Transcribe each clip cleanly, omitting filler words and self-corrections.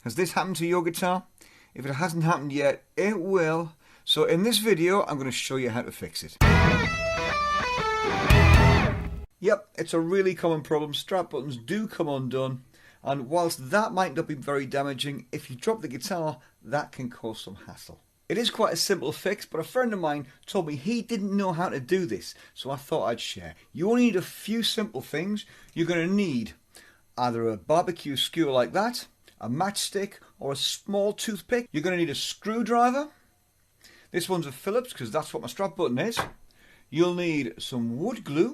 Has this happened to your guitar? If it hasn't happened yet, it will. So in this video, I'm going to show you how to fix it. Yep, it's a really common problem. Strap buttons do come undone. And whilst that might not be very damaging, if you drop the guitar, that can cause some hassle. It is quite a simple fix, but a friend of mine told me he didn't know how to do this, so I thought I'd share. You only need a few simple things. You're going to need either a barbecue skewer like that, a matchstick, or a small toothpick. You're going to need a screwdriver. This one's a Phillips because that's what my strap button is. You'll need some wood glue.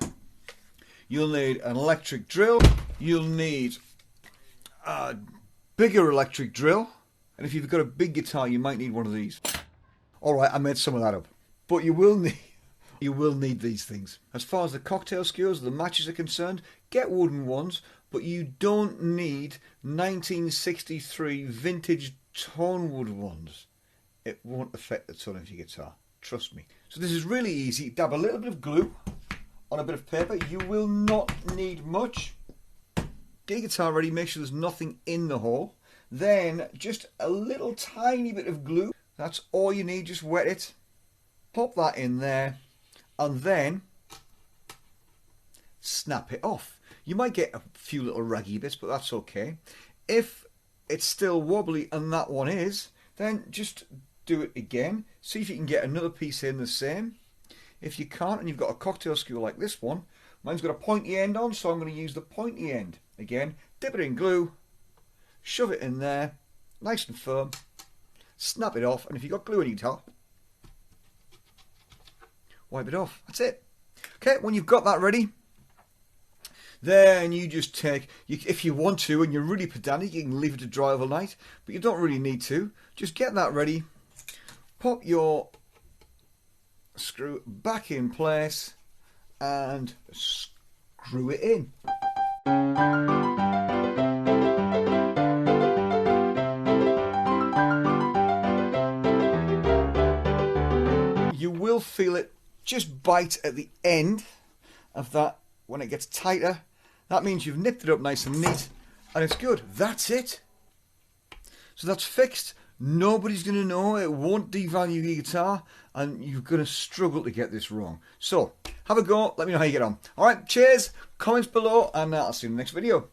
You'll need an electric drill. You'll need a bigger electric drill. And if you've got a big guitar, you might need one of these. Alright, I made some of that up. But you will need these things. As far as the cocktail skewers, the matches are concerned, get wooden ones, but you don't need 1963 vintage tonewood ones. It won't affect the tone of your guitar. Trust me. So this is really easy. Dab a little bit of glue on a bit of paper. You will not need much. Get your guitar ready. Make sure there's nothing in the hole. Then just a little tiny bit of glue. That's all you need. Just wet it. Pop that in there. And then snap it off. You might get a few little raggy bits, but that's okay. If it's still wobbly, and that one is, then just do it again. See if you can get another piece in the same. If you can't and you've got a cocktail skewer like this one, mine's got a pointy end on, so I'm going to use the pointy end. Again, dip it in glue, shove it in there, nice and firm, snap it off, and if you've got glue on your guitar, wipe it off. That's it. Okay, when you've got that ready, then you just take, if you want to and you're really pedantic, you can leave it to dry overnight, but you don't really need to. Just get that ready, pop your screw back in place and screw it in. You will feel it just bite at the end of that when it gets tighter. That means you've nipped it up nice and neat and it's good. That's it. So that's fixed. Nobody's going to know. It won't devalue your guitar and you're going to struggle to get this wrong. So have a go. Let me know how you get on. Alright, cheers. Comments below and I'll see you in the next video.